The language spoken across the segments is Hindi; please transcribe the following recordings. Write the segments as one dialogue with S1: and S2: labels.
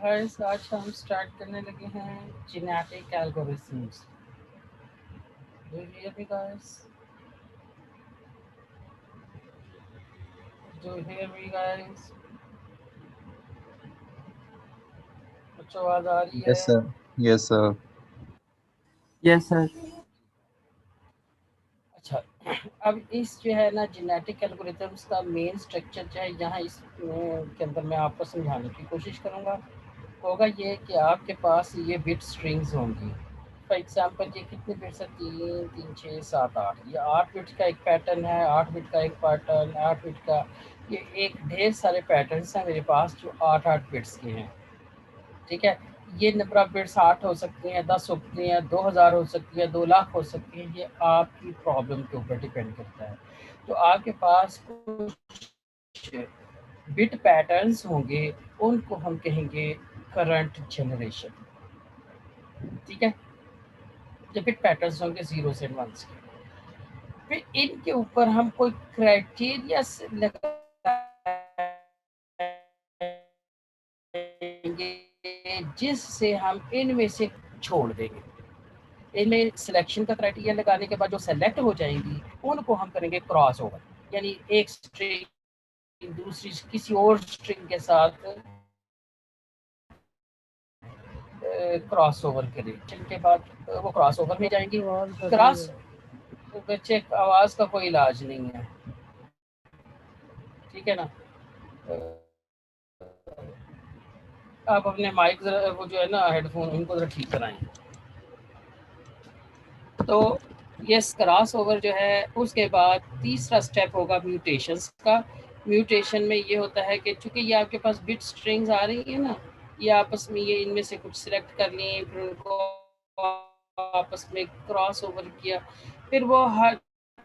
S1: गाइस आज हम स्टार्ट करने लगे हैं genetic algorithms. Do you hear me guys? Do you hear me guys? कुछ आवाज आ रही
S2: Yes,
S1: है?
S2: sir. Yes, sir.
S3: Yes, sir.
S1: अच्छा, अब इस जो है ना जेनेटिक एल्गोरिथम्स का मेन स्ट्रक्चर जो है यहाँ इस के अंदर मैं आपको समझाने की कोशिश करूँगा। होगा ये कि आपके पास ये बिट स्ट्रिंग्स होंगी। फॉर एग्जांपल ये कितने बिट्स है? 3 3 6 7 8। ये 8 बिट का एक पैटर्न है, 8 बिट का एक पैटर्न, 8 बिट का ये एक ढेर सारे पैटर्न्स हैं मेरे पास जो 8 बिट्स के हैं। ठीक है, ये नंबर ऑफ बिट्स 8 हो सकती हैं, 10 हो सकती हैं, 2000 हो सकती है, 2 लाख हो सकती है। ये आपकी प्रॉब्लम के ऊपर डिपेंड करता है। तो आपके पास कुछ बिट पैटर्न्स होंगे, उनको हम कहेंगे करंट जनरेशन। ठीक है, ये बिट पैटर्न्स होंगे 0 से 1 के। फिर इनके ऊपर हम कोई क्राइटेरिया लगाएंगे जिससे हम इनमें से छोड़ देंगे। इनमें सिलेक्शन का क्राइटेरिया लगाने के बाद जो सेलेक्ट हो जाएंगी उनको हम करेंगे क्रॉस ओवर, यानी एक स्ट्रिंग दूसरी किसी और स्ट्रिंग के साथ क्रॉस ओवर करें। जिनके बाद वो क्रॉस ओवर में जाएंगी। क्रॉस बच्चे आवाज़ का कोई इलाज नहीं है, ठीक है ना। आप अपने माइक वो जो है ना हेडफोन उनको जरा ठीक कराएं। तो ये क्रॉस ओवर जो है, उसके बाद तीसरा स्टेप होगा म्यूटेशंस का। म्यूटेशन में ये होता है कि चूंकि ये आपके पास बिट स्ट्रिंग्स आ रही है ना, ये आपस में ये इनमें से कुछ सिलेक्ट कर ली, फिर उनको आपस में क्रॉस ओवर किया, फिर वो हर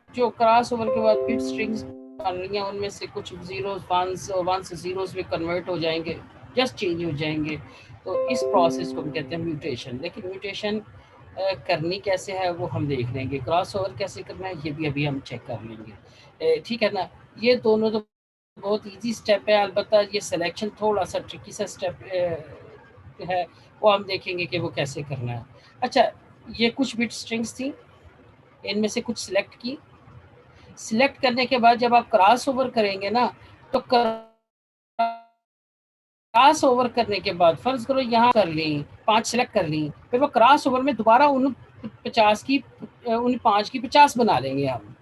S1: जो क्रॉस ओवर के बाद बिट स्ट्रिंग्स बन रही हैं उनमें से कुछ जीरोस वन से जीरोस में कन्वर्ट हो जाएंगे, जस्ट चेंज हो जाएंगे। तो इस प्रोसेस को हम कहते हैं म्यूटेशन। लेकिन म्यूटेशन करनी कैसे है वो हम देख लेंगे, क्रॉस ओवर कैसे करना है ये भी अभी हम चेक कर लेंगे। ठीक है ना। ये दोनों तो बहुत इजी स्टेप है, अलबत्ता ये सिलेक्शन थोड़ा सा ट्रिकी सा स्टेप है, वो हम देखेंगे कि वो कैसे करना है। अच्छा, ये कुछ बिट स्ट्रिंग्स थी, इनमें से कुछ सिलेक्ट की। सिलेक्ट करने के बाद जब आप क्रॉस ओवर करेंगे ना, तो क्रॉस ओवर करने के बाद फर्ज करो यहाँ कर ली 5 सिलेक्ट कर ली, फिर वो क्रॉस ओवर में दोबारा उन 50 की उन 5 की 50 बना लेंगे हम।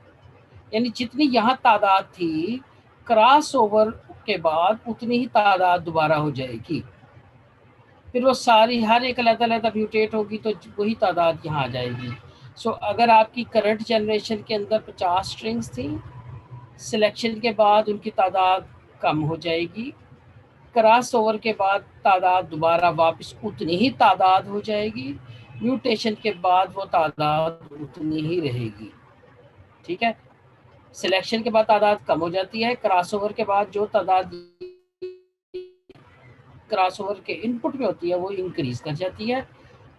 S1: यानी जितनी यहाँ तादाद थी क्रॉस ओवर के बाद उतनी ही तादाद दोबारा हो जाएगी। फिर वो सारी हर एक अलग-अलग म्यूटेट होगी तो वही तादाद यहाँ आ जाएगी। सो अगर आपकी करंट जनरेशन के अंदर 50 स्ट्रिंग्स थी, सिलेक्शन के बाद उनकी तादाद कम हो जाएगी, क्रॉस ओवर के बाद तादाद दोबारा वापस उतनी ही तादाद हो जाएगी, म्यूटेशन के बाद वो तादाद उतनी ही रहेगी। ठीक है, सिलेक्शन के बाद तादाद कम हो जाती है, क्रॉस ओवर के बाद जो तादाद क्रॉस ओवर के इनपुट में होती है वो इंक्रीज कर जाती है,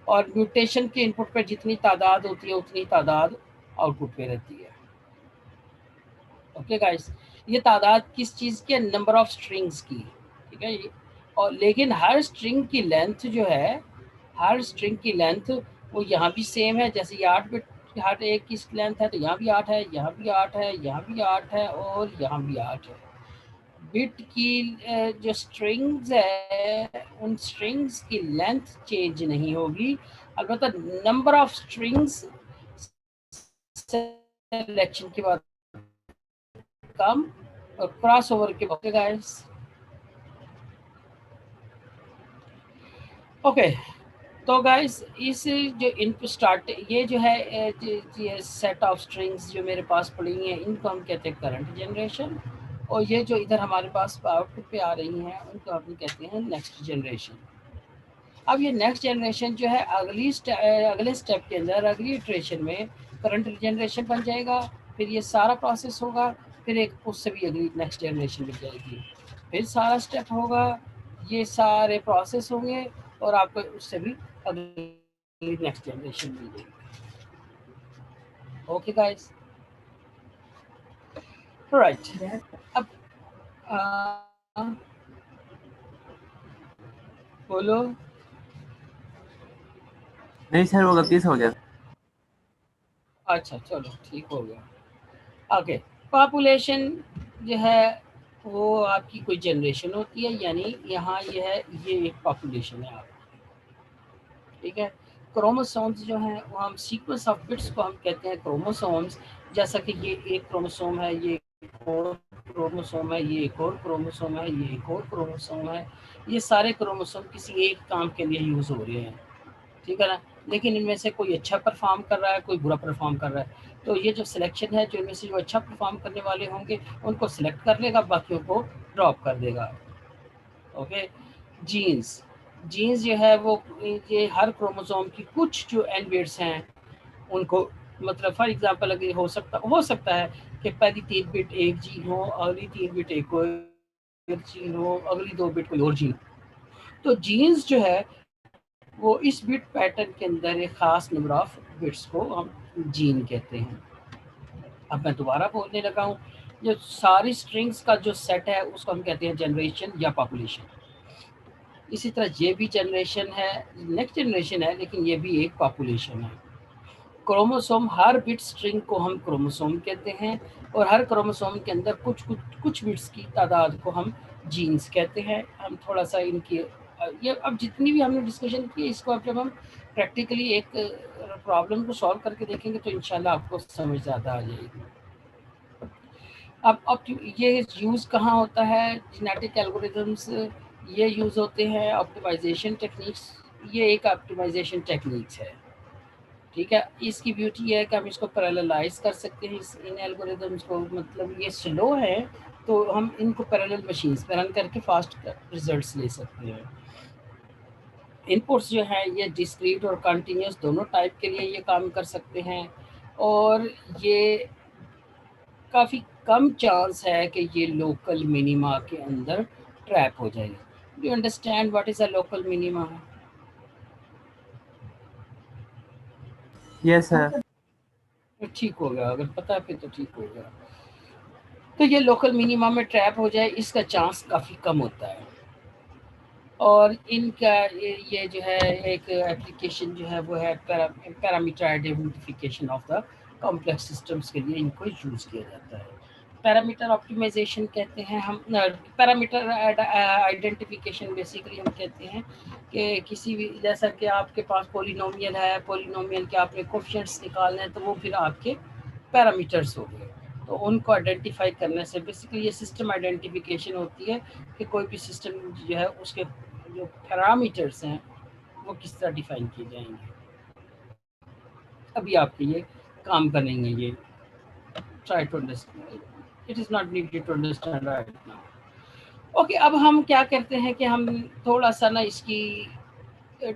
S1: और म्यूटेशन के इनपुट पे जितनी तादाद होती है उतनी तादाद आउटपुट पे रहती है। ओके गाइस, ये तादाद किस चीज़ की है? नंबर ऑफ स्ट्रिंग्स की। ठीक है ये, और लेकिन हर स्ट्रिंग की लेंथ जो है, हर स्ट्रिंग की लेंथ वो यहाँ भी सेम है। जैसे ये 8 बिट हर एक की लेंथ है, तो यहाँ भी 8 है, यहाँ भी 8 है, यहाँ भी 8 है और यहाँ भी 8 है। बिट की जो स्ट्रिंग्स है उन स्ट्रिंग्स की लेंथ चेंज नहीं होगी, अलबत्ता नंबर ऑफ स्ट्रिंग्स सिलेक्शन के बाद कम और क्रॉस ओवर के बाद गाइस। ओके, तो गाइस इस जो इनपुट स्टार्ट ये जो है ये सेट ऑफ स्ट्रिंग्स जो मेरे पास पड़ी हैं इनको हम कहते हैं करंट जनरेशन, और ये जो इधर हमारे पास आउटपुट पे आ रही हैं उनको हम कहते हैं नेक्स्ट जनरेशन। अब ये नेक्स्ट जनरेशन जो है अगले स्टेप के अंदर अगली इटरेशन में करंट जनरेशन बन जाएगा, फिर ये सारा प्रोसेस होगा, फिर एक उससे भी अगली नेक्स्ट जनरेशन मिल जाएगी, फिर सारा स्टेप होगा, ये सारे प्रोसेस होंगे और आपको उससे भी अगली नेक्स्ट जनरेशन मिल जाएगी। Okay guys, right. अब बोलो।
S3: नहीं सर, वो गलती से हो गया।
S1: अच्छा चलो ठीक हो गया। ओके, पॉपुलेशन जो है वो आपकी कोई जनरेशन होती है, यानी यहाँ ये है, ये एक पॉपुलेशन है आपकी, ठीक है। क्रोमोसोम्स जो हैं वो हम सीक्वेंस ऑफ बिट्स को हम कहते हैं क्रोमोसोम्स। जैसा कि ये एक क्रोमोसोम है, ये एक और क्रोमोसोम है, ये एक और क्रोमोसोम है, ये एक और क्रोमोसोम है, ये सारे क्रोमोसोम किसी एक काम के लिए यूज़ हो रहे हैं, ठीक है ना। लेकिन इनमें से कोई अच्छा परफॉर्म कर रहा है, कोई बुरा परफॉर्म कर रहा है, तो ये जो सिलेक्शन है, जो इनमें से जो अच्छा परफॉर्म करने वाले होंगे उनको सिलेक्ट कर लेगा, बाकियों को ड्रॉप कर देगा। ओके, जीन्स जीन्स जो है वो ये हर क्रोमोसोम की कुछ जो एंड बिट्स हैं उनको, मतलब फॉर एग्जांपल अगर हो सकता है कि पहली 3 बिट एक जीन हो, अगली 3 बिट एक और जीन हो, अगली 2 बिट कोई और जीन। तो जीन्स जो है वो इस बिट पैटर्न के अंदर एक खास नंबर ऑफ बिट्स को हम जीन कहते हैं। अब मैं दोबारा बोलने लगा हूँ, जो सारी स्ट्रिंग्स का जो सेट है उसको हम कहते हैं जनरेशन या पॉपुलेशन। इसी तरह ये भी जनरेशन है, नेक्स्ट जनरेशन है, लेकिन ये भी एक पॉपुलेशन है। क्रोमोसोम, हर बिट स्ट्रिंग को हम क्रोमोसोम कहते हैं, और हर क्रोमोसोम के अंदर कुछ कुछ कुछ बिट्स की तादाद को हम जीन्स कहते हैं। हम थोड़ा सा इनकी ये अब जितनी भी हमने डिस्कशन की इसको अब जब हम प्रैक्टिकली एक प्रॉब्लम को सॉल्व करके देखेंगे तो इंशाल्लाह आपको समझ ज़्यादा आ जाएगी। अब ये यूज़ कहाँ होता है, जेनेटिक एल्गोरिदम्स ये यूज़ होते हैं, ऑप्टिमाइजेशन टेक्निक्स, ये एक ऑप्टिमाइजेशन टेक्निक्स है, ठीक है। इसकी ब्यूटी है कि हम इसको पैरेललाइज कर सकते हैं, इन एल्गोरिदम्स को, मतलब ये स्लो है तो हम इनको पैरेलल मशीन्स पे रन करके फास्ट रिजल्ट्स ले सकते हैं। इनपुट्स जो हैं ये डिस्क्रीट और कंटिन्यूस दोनों टाइप के लिए ये काम कर सकते हैं, और ये काफ़ी कम चांस है कि ये लोकल मिनिमा के अंदर ट्रैप हो जाए। Do you understand what is a local minima?
S3: Yes sir.
S1: ठीक हो गया, अगर पता है फिर तो ठीक हो गया। तो ये लोकल मिनिमा में ट्रैप हो जाए इसका चांस काफ़ी कम होता है, और इनका ये जो है एक एप्लीकेशन जो है वो है parameter identification of the complex systems के लिए इनको यूज़ किया जाता है। पैरामीटर ऑप्टिमाइजेशन कहते हैं हम, पैरामीटर आइडेंटिफिकेशन बेसिकली हम कहते हैं कि किसी भी, जैसा कि आपके पास पोलिनोमियल है, पोलिनोमियल के आपने कोफिशिएंट्स निकालने हैं तो वो फिर आपके पैरामीटर्स हो गए, तो उनको आइडेंटिफाई करने से बेसिकली ये सिस्टम आइडेंटिफिकेशन होती है कि कोई भी सिस्टम जो है उसके जो पैरामीटर्स हैं वो किस तरह डिफाइन किए जाएंगे। अभी आपके ये काम करेंगे ये, try to understand, it is not needed to understand right now. Okay, अब हम क्या करते हैं कि हम थोड़ा सा ना इसकी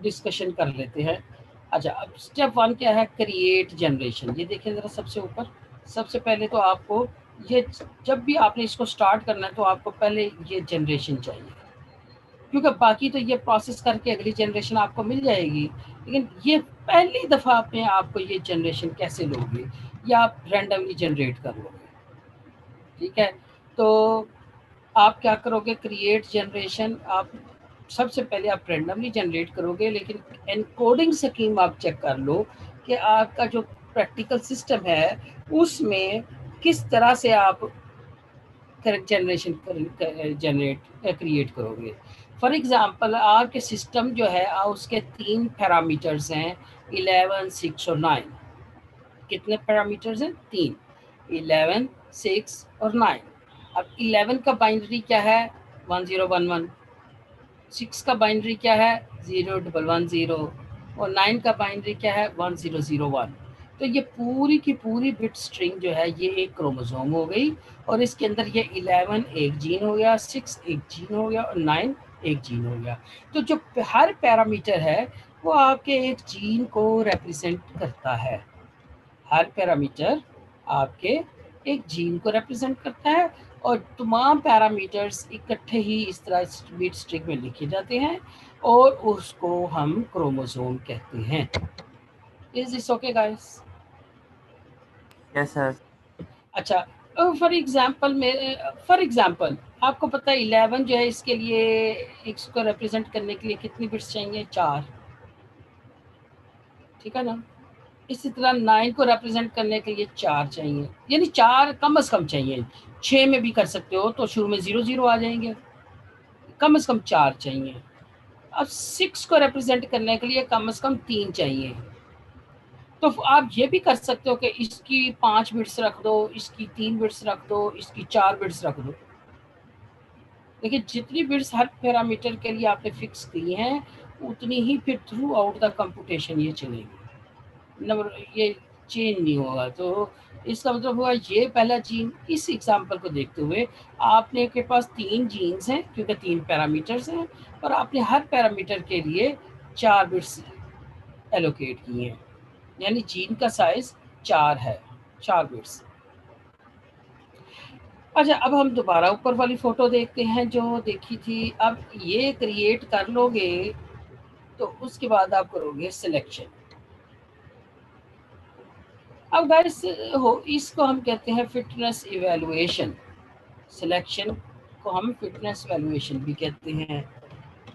S1: डिस्कशन कर लेते हैं। अच्छा, अब स्टेप 1 क्या है, क्रिएट जनरेशन। ये देखें ज़रा सबसे ऊपर, सबसे पहले तो आपको ये, जब भी आपने इसको स्टार्ट करना है तो आपको पहले ये जनरेशन चाहिए, क्योंकि बाकी तो ये प्रोसेस करके अगली जनरेशन आपको मिल जाएगी, लेकिन ये पहली दफ़ा में आपको ये जनरेशन कैसे लोगे, या आप रैंडमली जनरेट कर लोगे, ठीक है। तो आप क्या करोगे, क्रिएट जनरेशन, आप सबसे पहले आप रैंडमली जनरेट करोगे, लेकिन एनकोडिंग स्कीम आप चेक कर लो कि आपका जो प्रैक्टिकल सिस्टम है उसमें किस तरह से आप जनरेशन जनरेट क्रिएट करोगे। फॉर एग्जांपल आपके सिस्टम जो है उसके 3 पैरामीटर्स हैं, 11, 6 और 9। कितने पैरामीटर्स हैं? 3, 11, 6 और 9। अब 11 का बाइनरी क्या है? 1011। 6 का बाइनरी क्या है? 0110। और 9 का बाइनरी क्या है 1001। तो ये पूरी की पूरी बिट स्ट्रिंग जो है ये एक क्रोमोसोम हो गई, और इसके अंदर ये 11 एक जीन हो गया, 6 एक जीन हो गया और 9 एक जीन हो गया। तो जो हर पैरामीटर है वो आपके एक जीन को रिप्रेजेंट करता है। हर पैरामीटर आपके एक जीन को रिप्रेजेंट करता है, और तमाम पैरामीटर्स इकट्ठे ही इस तरह बिट स्ट्रिंग में लिखे जाते हैं और उसको हम क्रोमोसोम कहते हैं। Is this okay guys?
S3: Yes sir.
S1: अच्छा, फॉर एग्जांपल आपको पता है 11 जो है इसके लिए इसको रिप्रेजेंट करने के लिए कितनी बिट्स चाहिए? 4, ठीक है ना। इसी तरह 9 को रिप्रेजेंट करने के लिए 4 चाहिए, यानी 4 कम से कम चाहिए। 6 में भी कर सकते हो तो शुरू में 0 0 आ जाएंगे, कम से कम 4 चाहिए। अब 6 को रिप्रेजेंट करने के लिए कम से कम 3 चाहिए। तो आप ये भी कर सकते हो कि इसकी 5 बिट्स रख दो, इसकी 3 बिट्स रख दो, इसकी 4 बिट्स रख दो। देखिए जितनी बिट्स हर पैरामीटर के लिए आपने फिक्स की हैं उतनी ही फिर थ्रू आउट द कंप्यूटेशन ये चलेगी, नंबर ये चेंज नहीं होगा। तो इसका मतलब हुआ ये पहला जीन। इस एग्जांपल को देखते हुए आपने के पास 3 जीन्स हैं क्योंकि 3 पैरामीटर्स हैं, और आपने हर पैरामीटर के लिए 4 बिट्स एलोकेट किए हैं, यानी जीन का साइज 4 है, 4 बिट्स। अच्छा, अब हम दोबारा ऊपर वाली फोटो देखते हैं जो देखी थी। अब ये क्रिएट कर लोगे तो उसके बाद आप करोगे सिलेक्शन। अब गाइस हो इसको हम कहते हैं फिटनेस इवैल्यूएशन। सिलेक्शन को हम फिटनेस इवैल्यूएशन भी कहते हैं।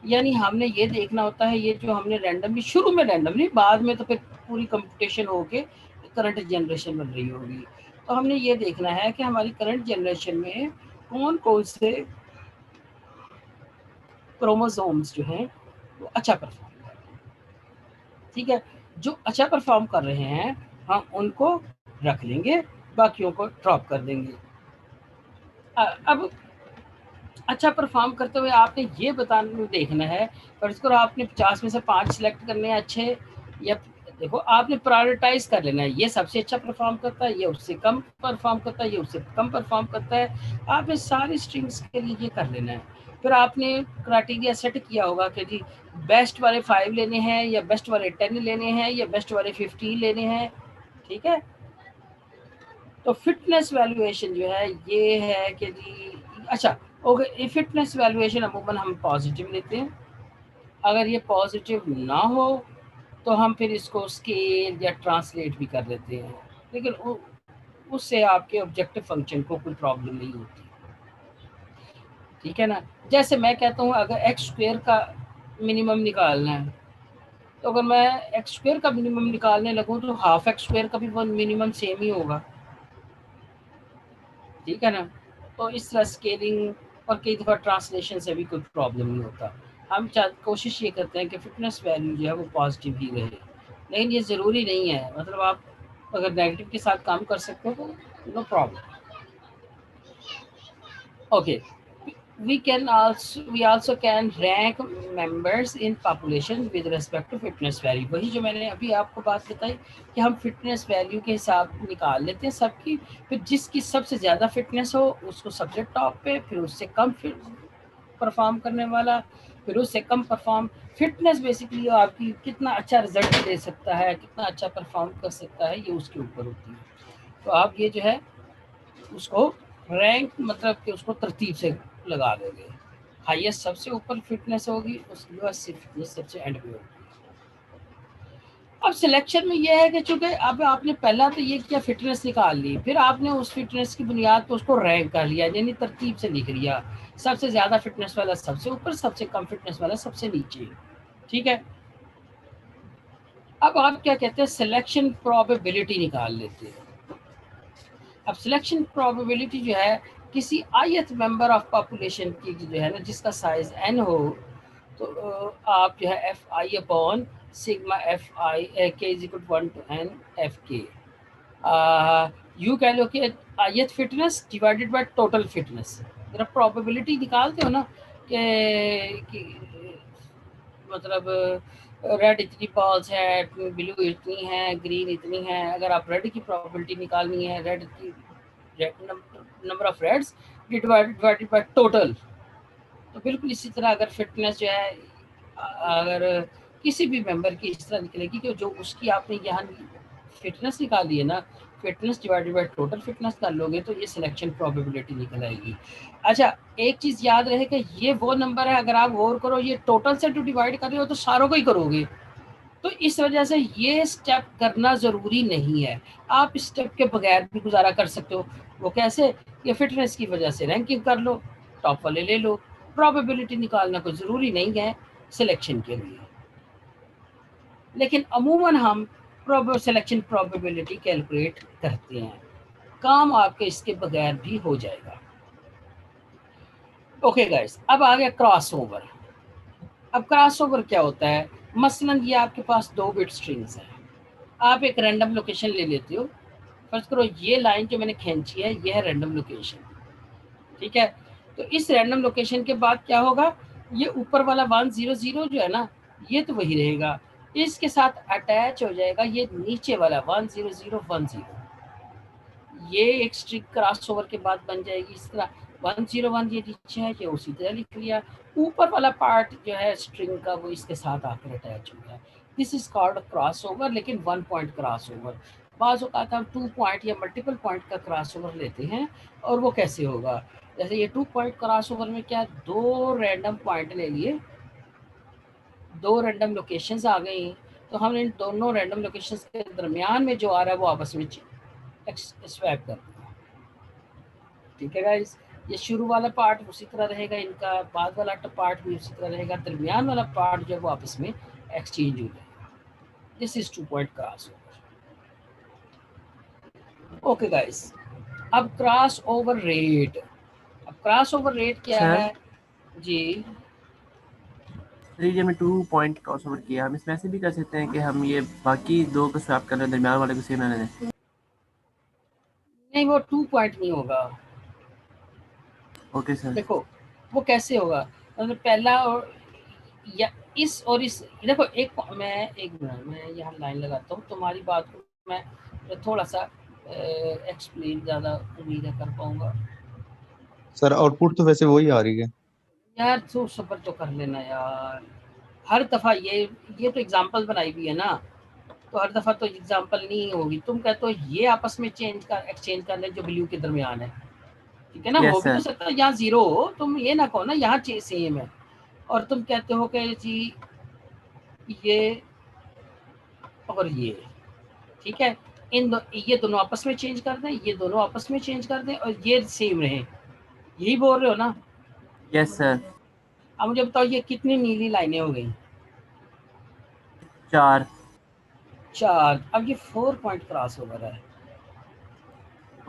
S1: यानी हमने ये देखना होता है, ये जो हमने रैंडमली शुरू में रैंडमली, बाद में तो फिर पूरी कंपटीशन होके करंट जनरेशन बन रही होगी, तो हमने ये देखना है कि हमारी करंट जनरेशन में कौन कौन से क्रोमोसोम्स जो हैं वो अच्छा परफॉर्म कर रहे हैं। ठीक है, जो अच्छा परफॉर्म कर रहे हैं हम उनको रख लेंगे, बाकियों को ड्रॉप कर देंगे। अब अच्छा परफॉर्म करते हुए आपने ये बताना देखना है, पर इसको आपने 50 में से 5 सिलेक्ट करने हैं अच्छे, या देखो आपने प्रायोरिटाइज कर लेना है, ये सबसे अच्छा परफॉर्म करता है, ये उससे कम परफॉर्म करता है, ये उससे कम परफॉर्म करता है। आपने सारी स्ट्रिंग्स के लिए ये कर लेना है। फिर आपने क्राइटेरिया सेट किया होगा कि जी बेस्ट वाले 5 लेने हैं, या बेस्ट वाले 10 लेने हैं, या बेस्ट वाले 15 लेने हैं। ठीक है, तो फिटनेस वैल्यूएशन जो है ये है कि जी अच्छा ओके, फिटनेस वैल्यूएशन अमूमन हम पॉजिटिव लेते हैं। अगर ये पॉजिटिव ना हो तो हम फिर इसको स्केल या ट्रांसलेट भी कर लेते हैं, लेकिन उससे आपके ऑब्जेक्टिव फंक्शन को कोई प्रॉब्लम नहीं होती। ठीक है ना। जैसे मैं कहता हूँ अगर एक्स स्क्वेयर का मिनिमम निकालना है, तो अगर मैं एक्स स्क्वेयर का मिनिमम निकालने लगूँ तो हाफ एक्स स्क्वेयर का भी मिनिमम सेम ही होगा। ठीक है ना। तो इस तरह स्केलिंग और कई दफ़ा ट्रांसलेशन से भी कोई प्रॉब्लम नहीं होता। हम कोशिश ये करते हैं कि फिटनेस वैल्यू जो है वो पॉजिटिव ही रहे, लेकिन ये ज़रूरी नहीं है। मतलब आप अगर नेगेटिव के साथ काम कर सकते हो तो no problem. Okay, we also can rank members in population with respect to fitness value। वही जो मैंने अभी आपको बात बताई कि हम फिटनेस वैल्यू के हिसाब निकाल लेते हैं सबकी, फिर जिसकी सबसे ज़्यादा फिटनेस हो उसको सबसे टॉप पे, फिर उससे कम परफॉर्म करने वाला, फिर उससे कम परफॉर्म। फिटनेस बेसिकली आपकी कितना अच्छा रिजल्ट दे सकता है, कितना अच्छा परफॉर्म कर सकता है, ये उसके ऊपर होती है। तो आप ये जो है उसको रैंक मतलब कि उसको तरतीब से लगा दोगे। हाईएस्ट सबसे ऊपर फिटनेस होगी, उसके बाद फिटनेस सबसे एंड पे होगी। अब सिलेक्शन में ये है कि चूंकि अब आपने पहला तो ये किया फिटनेस निकाल ली, फिर आपने उस फिटनेस की बुनियाद पर उसको रैंक कर लिया, यानी तरतीब से लिख लिया। सबसे ज़्यादा फिटनेस वाला सबसे ऊपर, सबसे कम फिटनेस वाला सबसे नीचे। ठीक है, अब आप क्या कहते हैं सिलेक्शन प्रोबेबिलिटी निकाल लेते हैं। अब सिलेक्शन प्रोबेबिलिटी जो है किसी आयत मेंबर ऑफ पॉपुलेशन की जो है ना जिसका साइज n हो, तो आप जो है F I upon sigma F I के is equal to 1 to n F K, यू कह लो कि आयत fitness divided by total fitness. जरा प्रोबेबिलिटी निकालते हो ना कि मतलब रेड इतनी बॉल्स है, ब्लू इतनी है, ग्रीन इतनी है। अगर आप रेड की प्रोबेबिलिटी निकालनी है, रेड की number of reds divided by total, तो बिल्कुल इसी तरह अगर फिटनेस जो है, अगर किसी भी मेंबर की इस तरह निकलेगी कि जो उसकी आपने यहाँ फिटनेस निकाली है ना, fitness divided by total fitness कर लोगे तो ये सिलेक्शन प्रोबेबिलिटी निकल आएगी। अच्छा, एक चीज़ याद रहे कि ये वो नंबर है, अगर आप गौर करो ये टोटल से जो डिवाइड कर रहे हो तो सारों को ही करोगे, तो इस वजह से ये स्टेप करना ज़रूरी नहीं है। आप इस स्टेप के बगैर भी गुजारा कर सकते हो। वो कैसे? ये फिटनेस की वजह से रैंकिंग कर लो, टॉप वाले ले लो। प्रोबेबिलिटी निकालना कोई ज़रूरी नहीं है सिलेक्शन के लिए, लेकिन अमूमन हम सिलेक्शन प्रोबेबिलिटी कैलकुलेट करते हैं। काम आपके इसके बगैर भी हो जाएगा। ओके गाइस, अब आ गया क्रॉस ओवर। अब क्रॉस ओवर क्या होता है? मसलन ये आपके पास 2 बिट स्ट्रिंग्स हैं, आप एक रैंडम लोकेशन ले लेते हो। फर्ज करो ये लाइन जो मैंने खींची है ये है रैंडम लोकेशन, ठीक है? तो इस रैंडम लोकेशन के बाद क्या होगा? ये ऊपर वाला 100 जो है ना, ये तो वही रहेगा, इसके साथ अटैच हो जाएगा ये नीचे वाला 10010। ये एक स्ट्रिंग क्रॉस ओवर के बाद बन जाएगी इस तरह। 101 ये नीचे है, ये उसी तरह लिख लिया। ऊपर वाला पार्ट जो है स्ट्रिंग का वो इसके साथ आकर अटैच हो गया। This is called cross over, लेकिन 1 पॉइंट क्रॉस ओवर। बाज़ औक़ात हम 2 पॉइंट या मल्टीपल पॉइंट का क्रॉस ओवर लेते हैं। और वो कैसे होगा? जैसे ये 2 पॉइंट क्रॉस ओवर में क्या, 2 रैंडम पॉइंट ले लिए, 2 रैंडम लोकेशंस आ गई, तो हम इन दोनों रैंडम लोकेशंस के दरमियान में जो आ रहा है वो आपस में स्वैप कर देंगे। ठीक है गाइस, ये शुरू वाला पार्ट उसी तरह रहेगा, इनका बाद वाला पार्ट भी उसी तरह रहेगा, दरमियान वाला पार्ट जो है वो आपस में एक्सचेंज हो जाएगा। This is 2 point cross over. Okay guys, अब क्रॉस ओवर रेट। अब क्रॉस ओवर रेट क्या
S3: सर
S1: है जी?
S3: ये हमने 2 पॉइंट क्रॉस ओवर किया, हम इसमें ऐसे भी कर सकते हैं कि हम ये बाकी 2 को स्वैप कर लें, दरमियान वाले को सेम रहने दें।
S1: नहीं, वो 2 पॉइंट नहीं होगा।
S3: Okay sir.
S1: देखो वो कैसे होगा, मतलब पहला और या इस और इस, देखो एक मिनट मैं यहाँ लाइन लगाता हूँ, तुम्हारी बात को मैं थोड़ा सा एक्सप्लेन ज़्यादा उम्मीद है कर पाऊंगा।
S2: सर आउटपुट तो वैसे वही आ रही है।
S1: यार तो सब्र तो कर लेना यार, हर दफ़ा ये तो एग्जांपल बनाई हुई है ना, तो हर दफ़ा तो एग्जांपल नहीं होगी। तुम कहते हो ये आपस में एक्सचेंज कर ले जो ब्लू के दरमियान है, ठीक है ना? हो
S3: यस
S1: भी तो
S3: सर।
S1: सकता है यहाँ 0 हो, तुम ये ना कहो ना यहाँ सेम है, और तुम कहते हो कि जी ये और ये, ठीक है, ये दोनों आपस में चेंज कर दें, ये दोनों आपस में चेंज कर दें और ये सेम रहे, यही बोल रहे हो ना?
S3: Yes sir.
S1: अब मुझे बताओ ये कितनी नीली लाइनें हो गई?
S3: 4।
S1: 4। अब ये 4 पॉइंट क्रॉस ओवर है,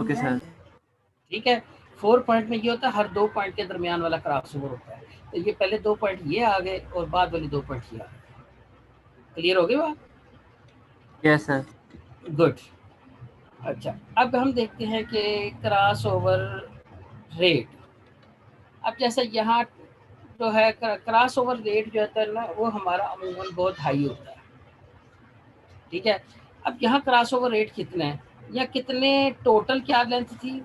S3: ओके सर।
S1: ठीक है? 4 पॉइंट में ये होता है हर 2 पॉइंट के दरमियान वाला क्रॉस ओवर होता है। तो ये पहले 2 पॉइंट ये आ गए और बाद वाले 2 पॉइंट ये आ गए। क्लियर हो गई बात?
S3: Yes sir.
S1: गुड। अच्छा, अब हम देखते हैं कि क्रॉस ओवर रेट। अब जैसे यहाँ जो है क्रॉस ओवर रेट जो होता है ना, वो हमारा अमूमन बहुत हाई होता है, ठीक है? अब यहाँ क्रॉस ओवर रेट कितना है या कितने टोटल क्या लेंथ थी?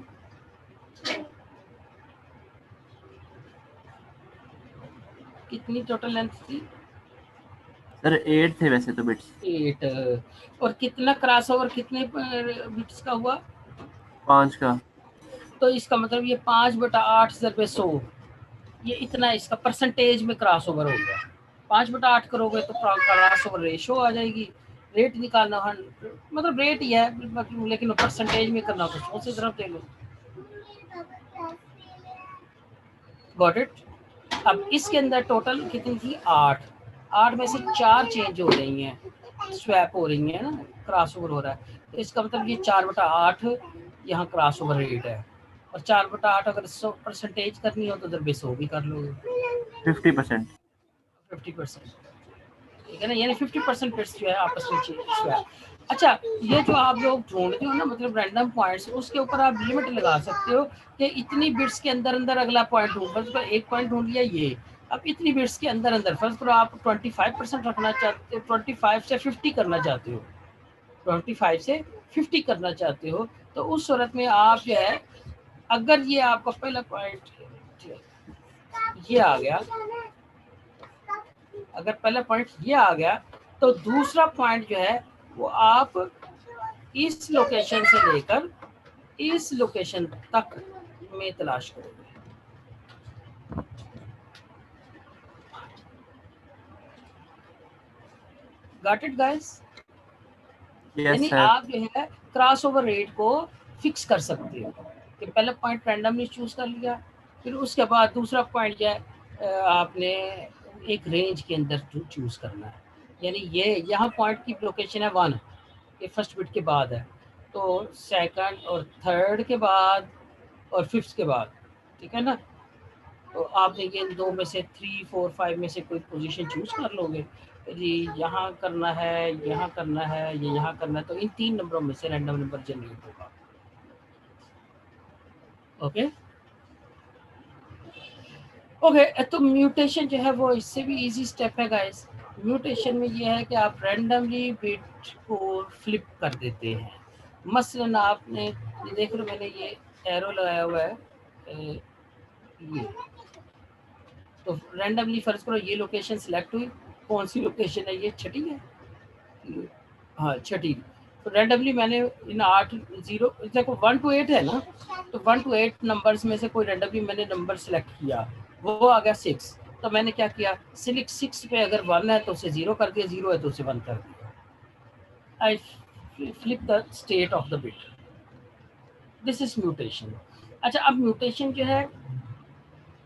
S1: कितनी टोटल लेंथ थी?
S3: सर 8 थे वैसे तो बिट्स।
S1: 8। और कितना क्रॉस ओवर कितने बिट्स का हुआ?
S3: 5 का।
S1: तो इसका मतलब ये 5/8 ये इतना इसका परसेंटेज में क्रॉस ओवर हो गया। 5/8 करोगे तो क्रॉस ओवर रेशो आ जाएगी। रेट निकालना मतलब रेट ही है, लेकिन परसेंटेज में करना तो सौ से तरफ दे लो। Got it? अब इसके अंदर टोटल कितनी थी? 8। 8 में से 4 चेंज हो रही हैं, स्वैप हो रही हैं ना, क्रॉस ओवर हो रहा है। तो इसका मतलब ये 4/8 यहाँ क्रॉस ओवर रेट है। और 4/8 अगर 100% करनी हो तो दरबे 100 भी कर लोगे,
S3: 50%।
S1: 50%, ठीक है ना? यानी 50% बिट्स जो है आपस में स्वैप। अच्छा, ये जो आप लोग ढूंढते हो ना, मतलब रैंडम पॉइंट्स, उसके ऊपर आप लिमिट लगा सकते हो कि इतनी बिट्स के अंदर अंदर अगला पॉइंट ढूंढ, बस एक पॉइंट ढूंढ लिया ये, अब इतनी बिट्स के अंदर अंदर फर्ज करो आप 25% रखना चाहते हो, 25 से 50 करना चाहते हो, 25 से 50 करना चाहते हो, तो उस सूरत में आप जो है, अगर ये आपका पहला पॉइंट ये आ गया, अगर पहला पॉइंट ये आ गया, तो दूसरा पॉइंट जो है वो आप इस लोकेशन से लेकर इस लोकेशन तक में तलाश करोगे। Got it guys? यानी आप जो है क्रॉस ओवर रेट को फिक्स कर सकते हो कि पहला पॉइंट रैंडमली चूज कर लिया, फिर उसके बाद दूसरा पॉइंट जो है आपने एक रेंज के अंदर चूज करना है। यानी ये यहाँ पॉइंट की लोकेशन है 1, ये फर्स्ट बिट के बाद है, तो सेकंड और थर्ड के बाद और फिफ्थ के बाद, ठीक है ना। तो आपने ये दो में से 3, 4, 5 में से कोई पोजीशन चूज कर लोगे जी, यहाँ करना है, यहाँ करना है, ये यहाँ करना है, तो इन 3 नंबरों में से रैंडम नंबर जनरेट होगा। ओके ओके, तो म्यूटेशन जो है वो इससे भी इजी स्टेप है गाइस। म्यूटेशन में ये है कि आप रैंडमली बिट को फ्लिप कर देते हैं। मसलन आपने ये देख लो, मैंने ये एरो लगाया हुआ है, ये तो रैंडमली फर्ज करो ये लोकेशन सिलेक्ट हुई, कौन सी लोकेशन है, ये छठी है, हाँ छठी। तो रैंडमली मैंने इन 8 0 देखो 1 to 8 है ना, तो 1 to 8 नंबर्स में से कोई रैंडमली मैंने नंबर सिलेक्ट किया, वो आ गया 6। तो मैंने क्या किया, सिलेक्ट 6 पे अगर 1 है तो उसे 0 कर दिया, 0 है तो उसे 1 कर दिया। I flip the state of the bit, this is mutation. अच्छा, अब म्यूटेशन जो है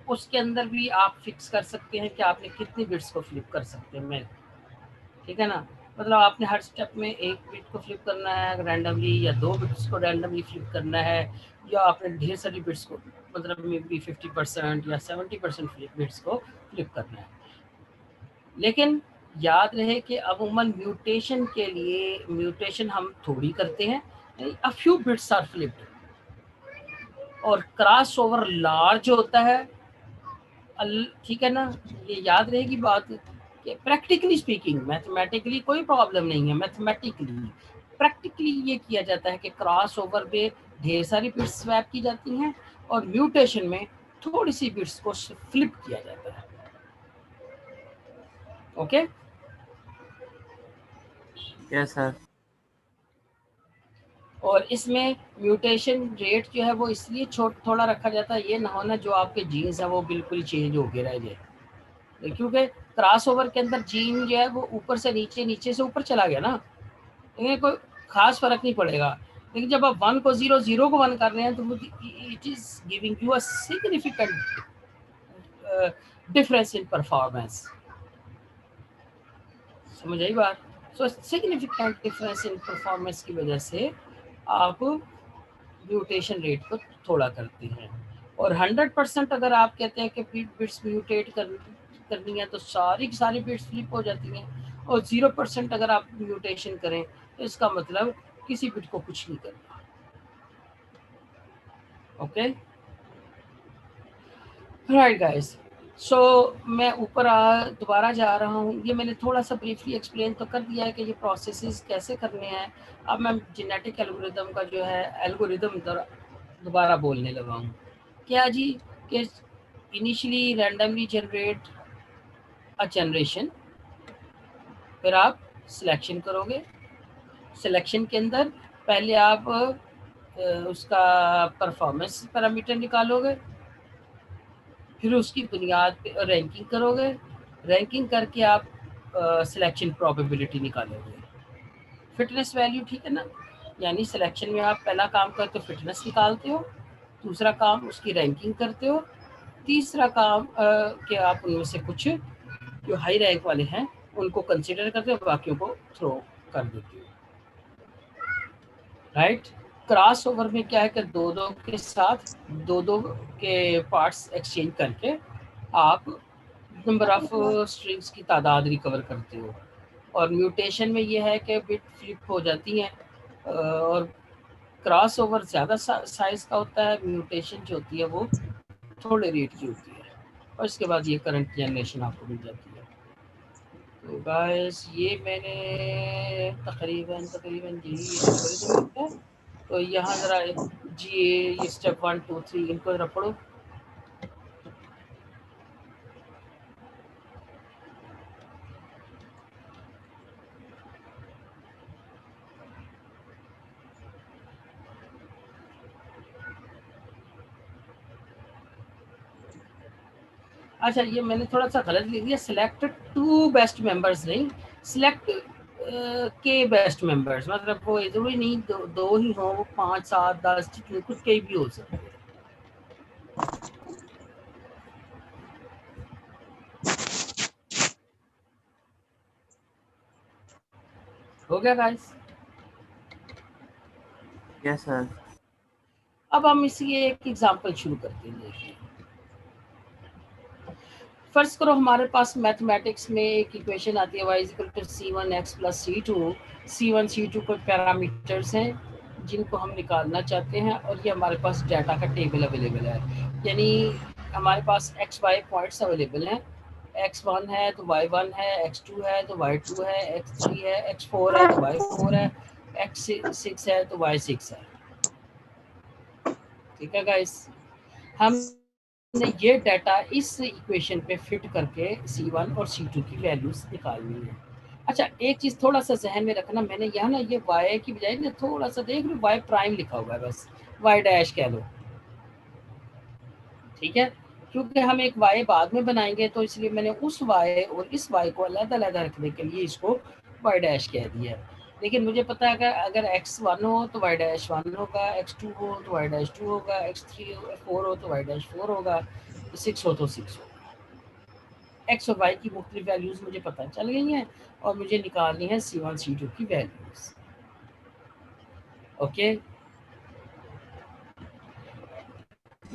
S1: उसके अंदर भी आप फिक्स कर सकते हैं कि आपने कितनी बिट्स को फ्लिप कर सकते हैं, मैं, ठीक है ना। मतलब आपने हर स्टेप में एक बिट को फ्लिप करना है रैंडमली, या 2 बिट्स को रैंडमली फ्लिप करना है, या आपने ढेर सारी बिट्स को, मतलब मे बी 50% या 70% बिट्स को फ्लिप करना है। लेकिन याद रहे कि अमूमन म्यूटेशन के लिए म्यूटेशन हम थोड़ी करते हैं, a few bits are flipped, और क्रॉस ओवर लार्ज होता है, ठीक है ना। ये याद रहेगी बात कि प्रैक्टिकली स्पीकिंग, मैथमेटिकली कोई प्रॉब्लम नहीं है, मैथमेटिकली प्रैक्टिकली ये किया जाता है कि क्रॉस ओवर पे ढेर सारी बिट्स स्वैप की जाती हैं, और म्यूटेशन में थोड़ी सी बिट्स को फ्लिप किया जाता है। Okay
S3: yes sir. और
S1: इसमें म्यूटेशन रेट जो है वो इसलिए थोड़ा रखा जाता है, ये ना होना जो आपके जीन्स है वो बिल्कुल चेंज होके रह जाए, क्योंकि क्रॉस ओवर के अंदर जीन जो है वो ऊपर से नीचे, नीचे से ऊपर चला गया ना, इन्हें कोई खास फर्क नहीं पड़ेगा। लेकिन जब आप 1 को 0, 0 को 1 कर रहे हैं, तो it is giving you a significant difference in performance. समझ आई बात? सो सिग्निफिकेंट डिफरेंस इन परफॉर्मेंस की वजह से आप म्यूटेशन रेट को थोड़ा करते हैं। और 100% अगर आप कहते हैं कि बिट्स म्यूटेट करनी है तो सारी की सारी बिट्स फ्लिप हो जाती हैं, और 0% अगर आप म्यूटेशन करें तो इसका मतलब किसी बिट को कुछ नहीं करना। ओके राइट गाइस, सो मैं ऊपर दोबारा जा रहा हूँ। ये मैंने थोड़ा सा ब्रीफली एक्सप्लेन तो कर दिया है कि ये प्रोसेसेस कैसे करने हैं। अब मैं जेनेटिक एल्गोरिदम का जो है एल्गोरिदम दोबारा बोलने लगा हूँ। क्या जी, कि initially randomly generate a generation, फिर आप सिलेक्शन करोगे। सिलेक्शन के अंदर पहले आप उसका परफॉर्मेंस पैरामीटर निकालोगे, फिर उसकी बुनियाद पे रैंकिंग करोगे। रैंकिंग करके आप सिलेक्शन प्रोबेबिलिटी निकालोगे, फिटनेस वैल्यू, ठीक है ना। यानी सिलेक्शन में आप पहला काम करते हो फिटनेस निकालते हो, दूसरा काम उसकी रैंकिंग करते हो, तीसरा काम कि आप उनमें से कुछ जो हाई रैंक वाले हैं उनको कंसिडर करते हो, बाकियों को थ्रो कर देते हो। राइट, क्रॉस ओवर में क्या है कि 2-2 के साथ 2-2 के पार्ट्स एक्सचेंज करके आप नंबर ऑफ स्ट्रिंग्स की तादाद रिकवर करते हो। और म्यूटेशन में ये है कि बिट फ्लिप हो जाती हैं, और क्रॉस ओवर ज़्यादा साइज का होता है, म्यूटेशन जो होती है वो थोड़े रेट की होती है। और इसके बाद ये करंट जनरेशन आपको मिल जाती है। तो गाइस ये मैंने तकरीबन तकरीबन यही एल्गोरिथम लिखा है। तो यहाँ ज़रा जी ये स्टेप 1 2 3 इनको ज़रा पढ़ो। अच्छा ये मैंने थोड़ा सा गलत लिख दिया, सिलेक्ट 2 बेस्ट मेंबर्स नहीं, सिलेक्ट के बेस्ट मेंबर्स, मतलब वो जरूरी नहीं दो ही हो, वो 5 7 10 जितने कुछ के भी हो सकते हैं। हो गया गाइस?
S3: Yes sir.
S1: अब हम इसी एक एग्जांपल शुरू करते हैं। देखिए फर्स्ट करो हमारे पास मैथमेटिक्स में एक इक्वेशन आती है y = c1x + c2। c1 c2 कोई पैरामीटर्स हैं जिनको हम निकालना चाहते हैं और ये हमारे पास डाटा का टेबल अवेलेबल है, यानी हमारे पास x y पॉइंट्स अवेलेबल हैं। x1 है तो y1 है, x2 है तो y2 है, x3 है, x4 है तो y4 है, x6 है तो y6 है। ठीक है गाइस, हम ने ये डाटा इस इक्वेशन पे फिट करके C1 और C2 की वैल्यूज निकालनी है। अच्छा एक चीज थोड़ा सा जहन में रखना, मैंने यहाँ ना ये y की बजाय ना थोड़ा सा देख लो y प्राइम लिखा हुआ है, बस y डैश कह लो, ठीक है, क्योंकि हम एक y बाद में बनाएंगे तो इसलिए मैंने उस y और इस y को अलग-अलग रखने के लिए इसको y डैश कह दिया। लेकिन मुझे पता है अगर x1 हो तो y डैश 1 होगा, x2 हो तो y डैश 2 होगा, x3 4 हो तो y डैश 4 होगा, 6 हो तो 6 होगा। x और y की मुख्तलिफ वैल्यूज मुझे पता चल गई हैं और मुझे निकालनी है C1 C2 की values. Okay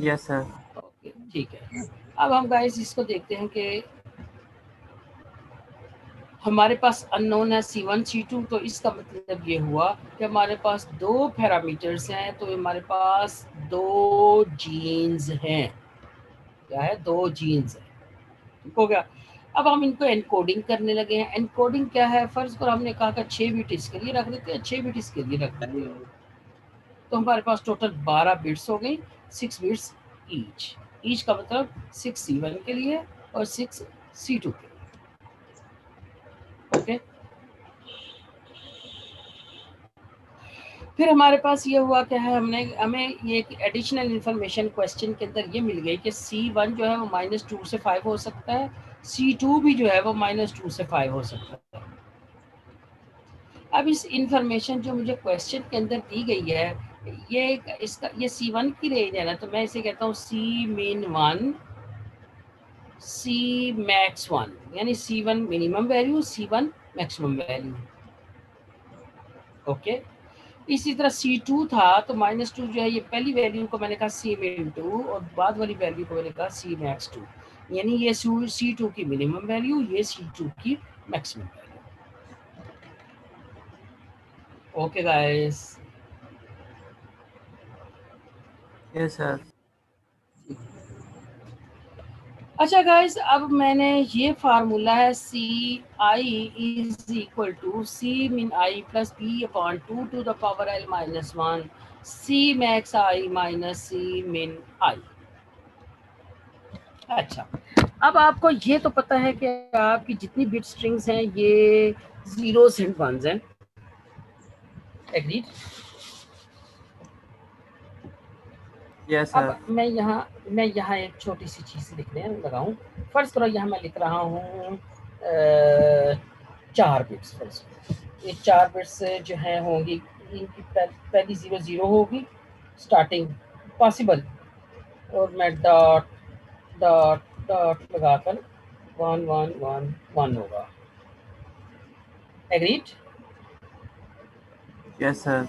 S3: yes sir.
S1: Okay ठीक है। अब हम गाइस इसको देखते हैं कि हमारे पास अननोन है C1 C2, तो इसका मतलब ये हुआ कि हमारे पास दो पैरामीटर्स हैं, तो हमारे पास दो जीन्स हैं। क्या है? दो जीन्स हैं। ठीक हो गया। अब हम इनको एनकोडिंग करने लगे हैं। एनकोडिंग क्या है? फर्ज पर हमने कहा कि 6 बिट इसके लिए रख देते हैं, 6 बिट इसके लिए रख देते हैं, तो हमारे पास टोटल 12 बिट्स हो गई, 6 बिट्स ईच का मतलब 6 C1 के लिए और 6 C2 के लिए। ओके फिर हमारे पास ये हुआ क्या है, हमें ये एक एडिशनल इंफॉर्मेशन क्वेश्चन के अंदर ये मिल गई कि C1 जो है वो -2 से 5 हो सकता है, C2 भी जो है वो -2 से 5 हो सकता है। अब इस इंफॉर्मेशन जो मुझे क्वेश्चन के अंदर दी गई है, ये C1 की रेंज है ना, तो मैं इसे कहता हूँ C min1 C max1, यानी C1 minimum value, C1 maximum value. Okay इसी तरह C2 था तो -2 जो है, ये पहली वैल्यू को मैंने कहा C min2 और बाद वाली वैल्यू को मैंने कहा C max2, यानी ये C2 की मिनिमम वैल्यू, ये C2 की maximum value. Okay guys.
S3: Yes sir.
S1: अच्छा गाइस, अब मैंने ये फार्मूला है CI = C min I + B/2 to the power L - 1 C max I - C min I। अच्छा अब आपको ये तो पता है कि आपकी जितनी बिट स्ट्रिंग्स हैं ये जीरोस एंड वंस हैं। एग्रीड?
S3: Yes sir.
S1: अब मैं यहाँ एक छोटी सी चीज लिखने लगा हूँ। फर्स्ट करो यहाँ मैं लिख रहा हूँ 4 बिट्स। फर्स्ट ये 4 बिट्स जो हैं होंगी, इनकी पहली 0 0 होगी स्टार्टिंग पॉसिबल, और मैं डॉट डॉट डॉट लगाकर 1 1 1 1 होगा। एग्रीड?
S3: Yes sir.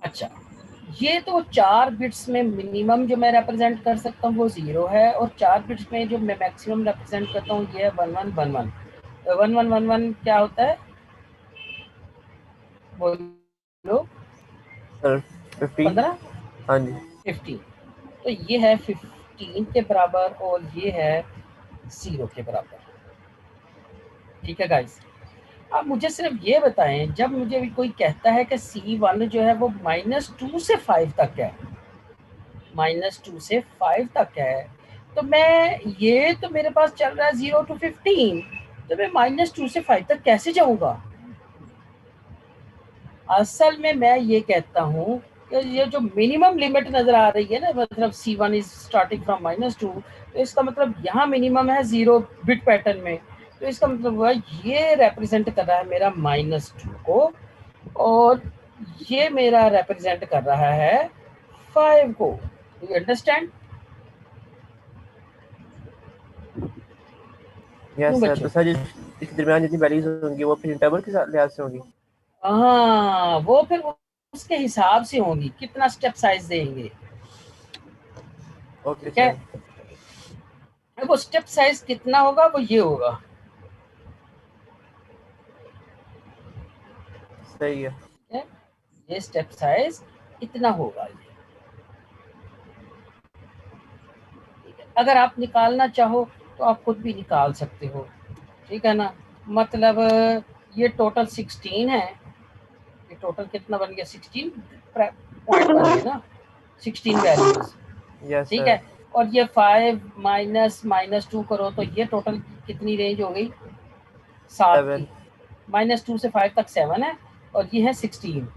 S1: अच्छा ये तो 4 बिट्स में मिनिमम जो मैं रिप्रेजेंट कर सकता हूँ वो 0 है, और 4 बिट्स में जो मैं मैक्सिमम रिप्रेजेंट करता हूँ ये है 1 1 1 1। 1 1 1 1 क्या होता है बोलो?
S3: सर 15।
S1: 15
S3: हाँ जी।
S1: 15, तो ये है 15 15 के बराबर और ये है 0 के बराबर। ठीक है गाइस, अब मुझे सिर्फ ये बताएं, जब मुझे भी कोई कहता है कि C1 जो है वो -2 से 5 तक है, -2 से 5 तक है, तो मैं ये तो मेरे पास चल रहा है 0 to 15, तो मैं -2 से 5 तक कैसे जाऊंगा? असल में मैं ये कहता हूँ कि ये जो मिनिमम लिमिट नजर आ रही है ना, मतलब C1 इज स्टार्टिंग फ्रॉम -2, तो इसका मतलब यहाँ मिनिमम है 0 बिट पैटर्न में, तो इसका मतलब हुआ ये रिप्रेजेंट कर रहा है मेरा -2 को, और ये मेरा रिप्रेजेंट कर रहा है 5 को। You understand?
S3: Yes sir.
S1: बच्चों,
S3: तो सर इसके दरमियान जितनी वैल्यूज होंगी वो फिर इंटरवल के साथ लिहाज से होंगी?
S1: हाँ, वो फिर उसके हिसाब से होंगी, कितना स्टेप साइज देंगे।
S3: ओके
S1: ठीक है,
S3: सर।
S1: वो स्टेप साइज कितना होगा वो ये होगा।
S3: सही है।
S1: ठीक है, ये स्टेप साइज इतना होगा ये। ठीक है, अगर आप निकालना चाहो तो आप खुद भी निकाल सकते हो। ठीक है ना, मतलब ये टोटल 16 है, ये टोटल कितना बन गया? 16 पॉइंट बन गए ना, 16 वैल्यूज।
S3: यस
S1: ठीक
S3: सर।
S1: है, और ये 5 -2 करो तो ये टोटल कितनी रेंज हो गई? 7 की।
S3: 7।
S1: -2 से 5 तक 7 है, और ये है 16।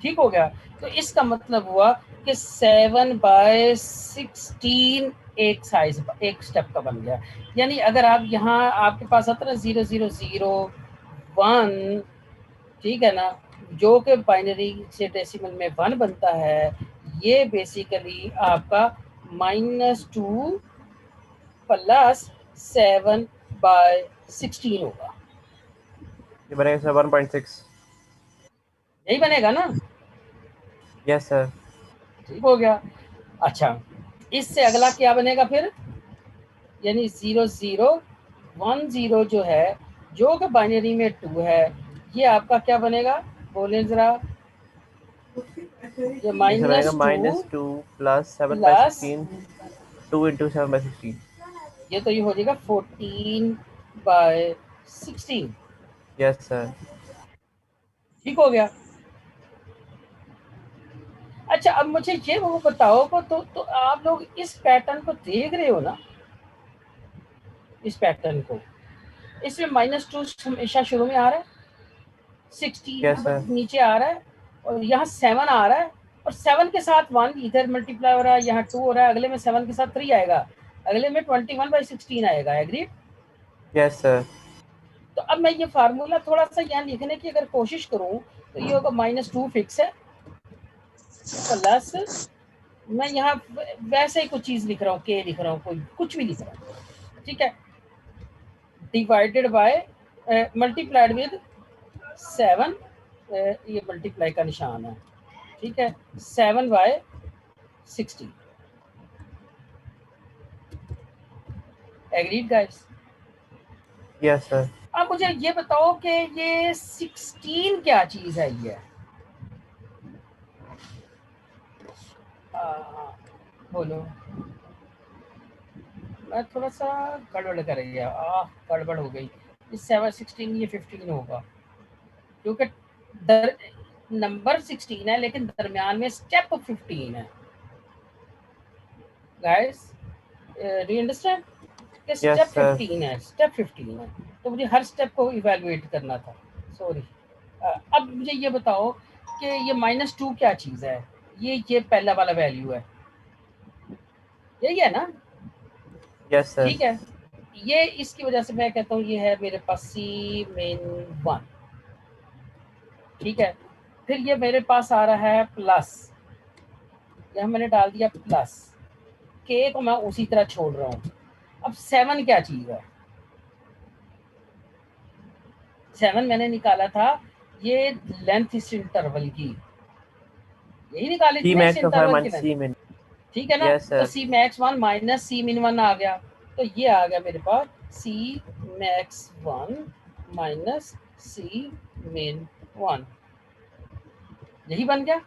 S1: ठीक हो गया, तो इसका मतलब हुआ कि 7/16 एक साइज, एक स्टेप का बन गया। यानी अगर आप यहाँ आपके पास आता ना 0001, ठीक है ना, जो कि बाइनरी से डेसिमल में 1 बनता है, ये बेसिकली आपका -2 + 7/16 होगा।
S3: ये बनेगा सर 1.6।
S1: यही बनेगा ना?
S3: Yes sir.
S1: ठीक हो गया। अच्छा, इससे अगला क्या बनेगा फिर? यानी 0010 जो है, जो कि बाइनरी में 2 है, ये आपका क्या बनेगा? बोले जरा। ये
S3: इसे बनेगा
S1: -2
S3: -2 +
S1: प्लस
S3: 7/16, 2 × 7/16।
S1: ये तो ये हो जाएगा 14/16।
S3: Yes sir.
S1: ठीक हो गया। अच्छा, अब मुझे ये वो बताओ को तो आप लोग इस पैटर्न को देख रहे हो ना, इस पैटर्न को, इसमें -2 हमेशा शुरू में आ रहा है, 16
S3: यस सर।
S1: नीचे आ रहा है, और यहाँ 7 आ रहा है, और 7 के साथ 1 इधर मल्टीप्लाई हो रहा है, यहाँ 2 हो रहा है, अगले में 7 के साथ 3 आएगा, अगले में 21/16 आएगा। एग्री?
S3: Yes sir.
S1: तो अब मैं ये फार्मूला थोड़ा सा यहाँ लिखने की अगर कोशिश करूँ तो ये होगा -2 फिक्स है, प्लस मैं यहाँ वैसे ही कुछ चीज लिख रहा हूँ, के लिख रहा हूँ, कोई कुछ भी लिख रहा हूँ, ठीक है, डिवाइडेड बाय मल्टीप्लाइड विद 7, ये मल्टीप्लाई का निशान है, ठीक है, 7/16। Agreed guys?
S3: Yes sir.
S1: अब मुझे ये बताओ कि ये 16 क्या चीज है? ये बोलो। मैं थोड़ा सा गड़बड़ कर गया, गड़बड़ हो गई। इस 7/16 ये 15 होगा, क्योंकि नंबर 16 है लेकिन दरमियान में स्टेप 15 है। गाइस, डू यू अंडरस्टैंड कि
S3: यस
S1: स्टेप
S3: सर।
S1: 15 है, स्टेप 15 है, तो मुझे हर स्टेप को इवेलुएट करना था। सॉरी। अब मुझे ये बताओ कि ये -2 क्या चीज़ है? ये पहला वाला वैल्यू है, यही है ना?
S3: Yes sir.
S1: ठीक है, ये इसकी वजह से मैं कहता हूँ ये है मेरे पास C-1। ठीक है, फिर ये मेरे पास आ रहा है प्लस, यहाँ मैंने डाल दिया प्लस, के को मैं उसी तरह छोड़ रहा हूँ। अब 7 क्या चीज है? 7 मैंने निकाला था ये लेंथ इस इंटरवल की, यही निकाली थी
S3: सी
S1: ना इस
S3: मैक्स का
S1: इंटरवल की
S3: माइनस
S1: लेंथ।
S3: सी मिन।
S1: ठीक है ना,
S3: यस
S1: तो
S3: सर।
S1: C-max 1 माइनस C-min 1 आ गया, तो ये आ गया मेरे पास C-max 1 माइनस C-min 1, यही बन गया।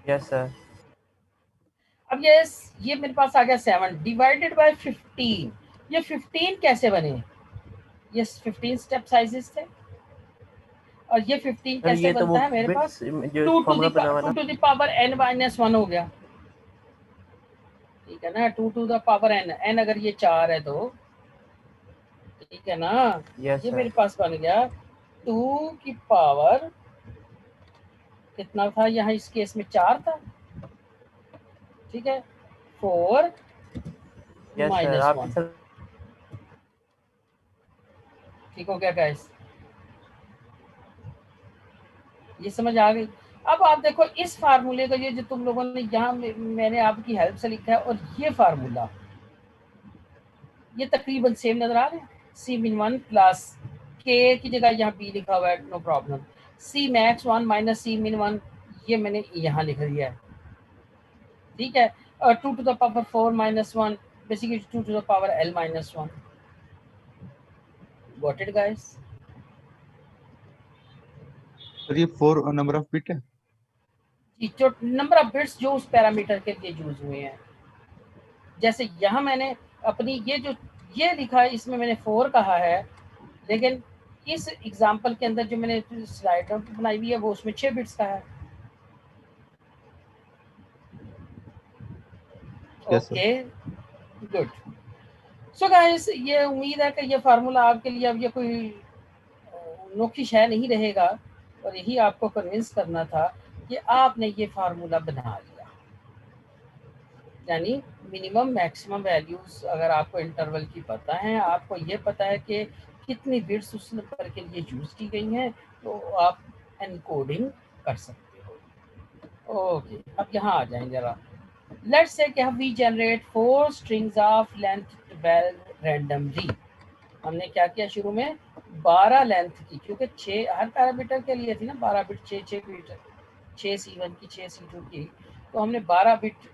S3: Yes sir.
S1: अब ये मेरे पास आ गया 7 डिवाइडेड बाय 15। ये 15 कैसे बने? ये 15 स्टेप साइजेस थे और ये 15
S3: सर
S1: कैसे
S3: ये तो वो
S1: बनता है मेरे पास?
S3: बिट्स जो
S1: 2
S3: फॉर्मूला बना हुआ
S1: टू
S3: ना,
S1: to the power n minus 1 हो गया, ठीक है ना। 2 टू द पावर n अगर ये 4 है तो ठीक है ना।
S3: यस
S1: ये
S3: सर।
S1: मेरे पास बन गया 2 की पावर कितना था यहाँ, इस केस में 4 था, ठीक है, 4
S3: यस सर
S1: माइनस
S3: आपकी
S1: 1।
S3: सर।
S1: ठीक हो गया गाइस, ये समझ आ गई। अब आप देखो इस फार्मूले का, ये जो तुम लोगों ने यहाँ मैंने आपकी हेल्प से लिखा है, और ये फार्मूला ये तकरीबन सेम नजर आ रहे हैं। सी मिन 1 प्लस के की जगह यहाँ बी लिखा हुआ है, no problem. C Max 1 minus सी मिन 1 ये मैंने यहाँ लिख दिया है, ठीक है। और 2 to the power 4 minus 1 basically 2 to the power l minus 1। Got it guys?
S2: Sir ये 4 नंबर ऑफ बिट है।
S1: जो नंबर ऑफ बिट्स जो उस पैरामीटर के लिए यूज हुए हैं, जैसे यहाँ मैंने अपनी ये लिखा है, इसमें मैंने 4 कहा है, लेकिन इस एग्जांपल के अंदर जो मैंने स्लाइड बनाई हुई है वो उसमें 6 बिट्स का है।
S2: Yes sir.
S1: Okay good. So guys, ये उम्मीद है कि ये फार्मूला आपके लिए अब ये कोई अनोखी शय नहीं रहेगा, और यही आपको कन्विंस करना था कि आपने ये फार्मूला बना लिया। यानी मिनिमम मैक्सिमम वैल्यूज अगर आपको इंटरवल की पता है, आपको ये पता है कि कितनी बिट्स उस नंबर के लिए यूज की गई हैं, तो आप एनकोडिंग कर सकते हो। ओके, अब यहाँ आ जाएं जरा। लेट्स से कि we generate 4 strings of length 12 randomly. हमने क्या किया शुरू में? 12 लेंथ की, क्योंकि 6 हर पैरामीटर के लिए थी ना, 12 बिट, 6 बिट, 6 C1 की, 6 C2 की, तो हमने 12 bit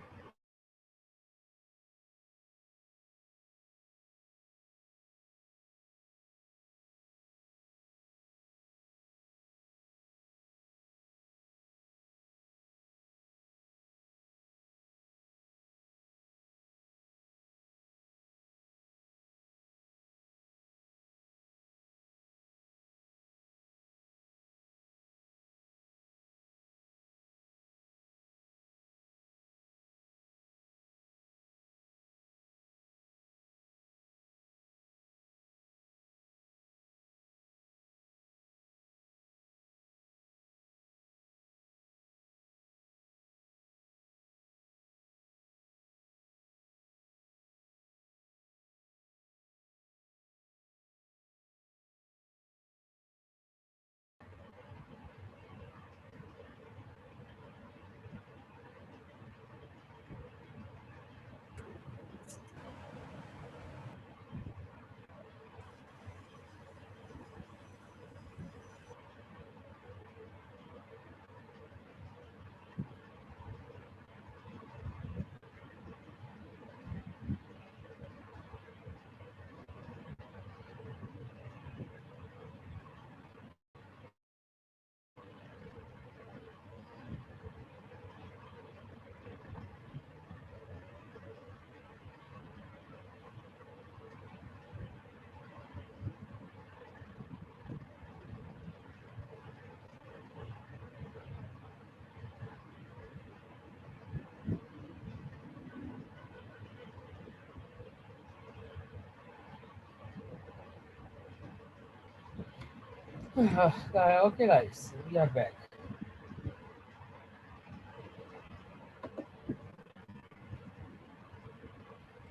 S1: okay guys, we are back.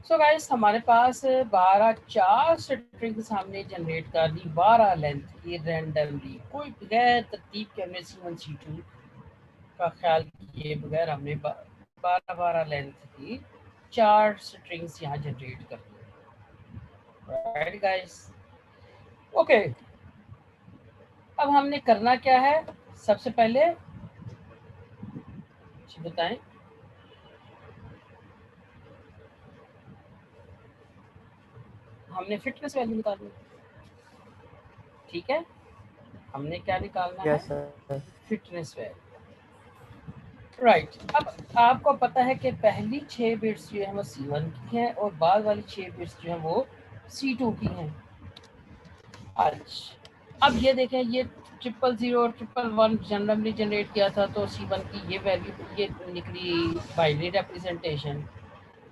S1: So guys, हमारे पास 12 4 स्ट्रिंग्स हमने जनरेट कर दी 12 लेंथ की रैंडमली, कोई बगैर तरतीब के। हमने C1 C2 का ख्याल किए बगैर हमने 12 लेंथ की 4 स्ट्रिंग्स यहाँ जनरेट कर दी, राइट गाइस? ओके, अब हमने करना क्या है? सबसे पहले बताएं। हमने फिटनेस वैल्यू निकालनी, ठीक है। हमने क्या निकालना है?
S3: Yes sir.
S1: Fitness value. Right. अब आपको पता है कि पहली 6 बिट्स जो है वो C1 की हैं और बाद वाली 6 बिट्स जो है वो C2 की हैं। अच्छा, अब ये देखें, ये 000 और 111 जनरली जनरेट किया था, तो C1 की ये वैल्यू, ये निकली बाइनरी रिप्रेजेंटेशन।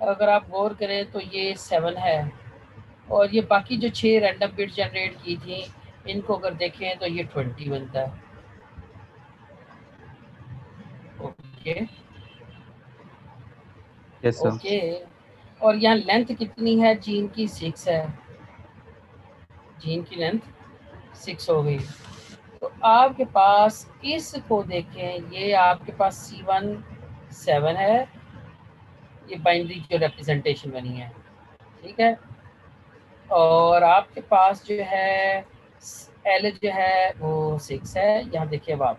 S1: अगर आप गौर करें तो ये 7 है, और ये बाकी जो 6 रैंडम बिट्स जनरेट की थी, इनको अगर देखें तो ये 20 बनता है। Okay
S2: yes sir.
S1: ओके। और यहाँ लेंथ कितनी है जीन की? 6 है। जीन की लेंथ 6 हो गई। तो आपके पास इसको देखें, ये आपके पास C1 7 है, ये बाइनरी जो रिप्रेजेंटेशन बनी है, ठीक है। और आपके पास जो है L जो है वो 6 है। यहाँ देखिए, अब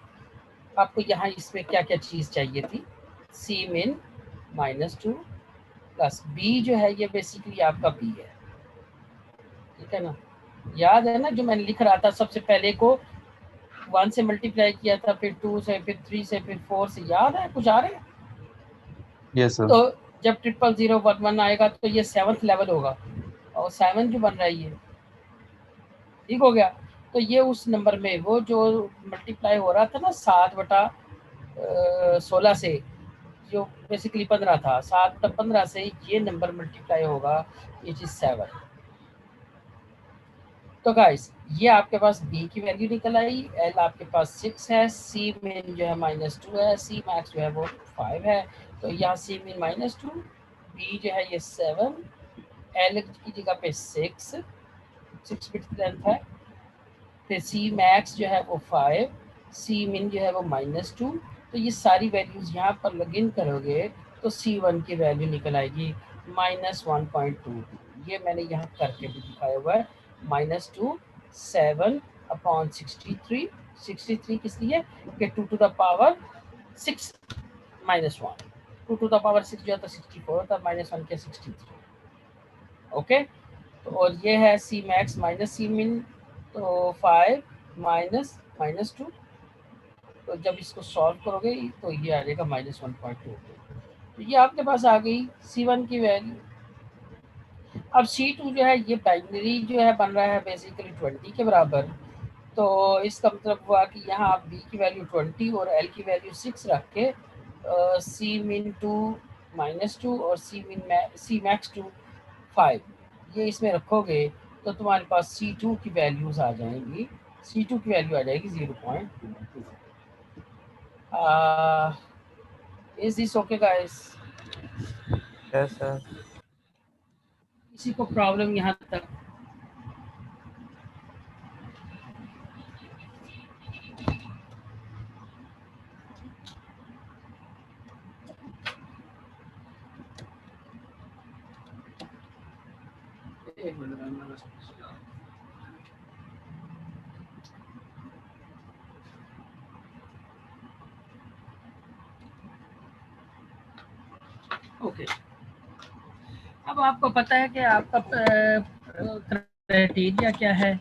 S1: आपको यहाँ इसमें क्या क्या चीज़ चाहिए थी? C min -2 प्लस B जो है ये बेसिकली आपका B है, ठीक है ना। याद है ना जो मैंने लिख रहा था, सबसे पहले को 1 से मल्टीप्लाई किया था, फिर 2 से, फिर 3 से, फिर 4 से। याद है? कुछ आ रहे हैं?
S2: Yes sir.
S1: तो जब 00011 आएगा तो ये 7th लेवल होगा, और 7 जो बन रहा है ये, ठीक हो गया। तो ये उस नंबर में वो जो मल्टीप्लाई हो रहा था ना 7/16 से, जो बेसिकली 15 था, 7/15 से ये नंबर मल्टीप्लाई होगा, विच इज 7। तो गाइस, ये आपके पास B की वैल्यू निकल आई। L आपके पास 6 है, C min जो है -2 है, C max जो है वो 5 है। तो यहाँ C min -2, B जो है ये 7, L की जगह पे 6 बिट लेंथ है, फिर C max जो है वो 5, C min जो है वो -2। तो ये सारी वैल्यूज यहाँ पर लॉग इन करोगे तो C1 की वैल्यू निकल आएगी -1.22। ये मैंने यहाँ करके भी दिखाया हुआ है। -2 7/63। 63 किस लिए? कि 2 to the power 6 -1, 2 to the power 6 जो है तो 64 होता है, -1 के 63। ओके। तो और ये है C max minus C min, तो 5 -2। तो जब इसको सॉल्व करोगे तो ये आ जाएगा -1.2। तो ये आपके पास आ गई C1 की वैल्यू। अब C2 जो है ये बाइनरी जो है बन रहा है बेसिकली 20 के बराबर। तो इसका मतलब हुआ कि यहाँ आप B की वैल्यू 20 और L की वैल्यू 6 रख के C min 2 -2 और C max 2 5 ये इसमें रखोगे तो तुम्हारे पास C2 की वैल्यूज आ जाएंगी। C2 की वैल्यू आ जाएगी 0.22। Is this okay guys?
S3: Yes sir.
S1: किसी को प्रॉब्लम यहाँ तक? एक मिनट। ओके। अब आपको पता है कि आपका क्राइटेरिया क्या है।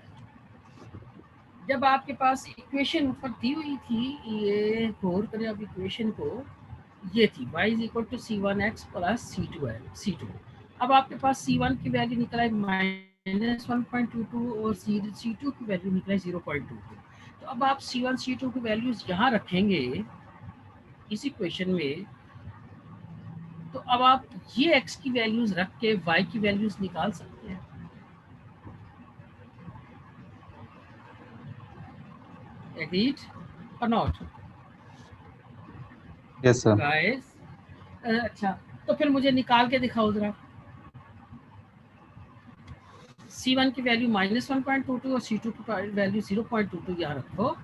S1: जब आपके पास इक्वेशन ऊपर दी हुई थी, ये गौर करें अब इक्वेशन को, ये थी y is equal to C1x plus C2। अब आपके पास C1 की वैल्यू निकला है -1.22 और C2 की वैल्यू निकला है 0.22। तो अब आप C1 C2 की वैल्यूज यहाँ रखेंगे इस इक्वेशन में, तो अब आप ये x की वैल्यूज रख के y की वैल्यूज निकाल सकते हैं। एग्रीड और नॉट
S2: यस सर।
S1: गाइस? अच्छा, तो फिर मुझे निकाल के दिखाओ जरा। C1 की वैल्यू -1.22 और C2 की वैल्यू 0.22 यहाँ रखो,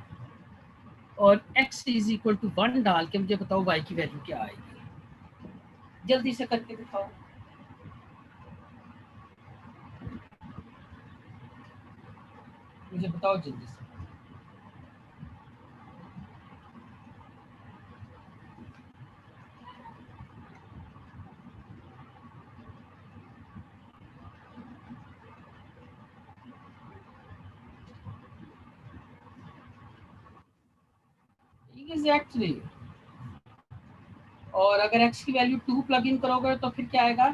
S1: और x इज इक्वल टू 1 डाल के मुझे बताओ y की वैल्यू क्या आएगी। जल्दी से करके दिखाओ। मुझे बताओ जल्दी से। एग्जैक्टली और अगर x की वैल्यू 2 प्लग इन करोगे तो फिर क्या आएगा?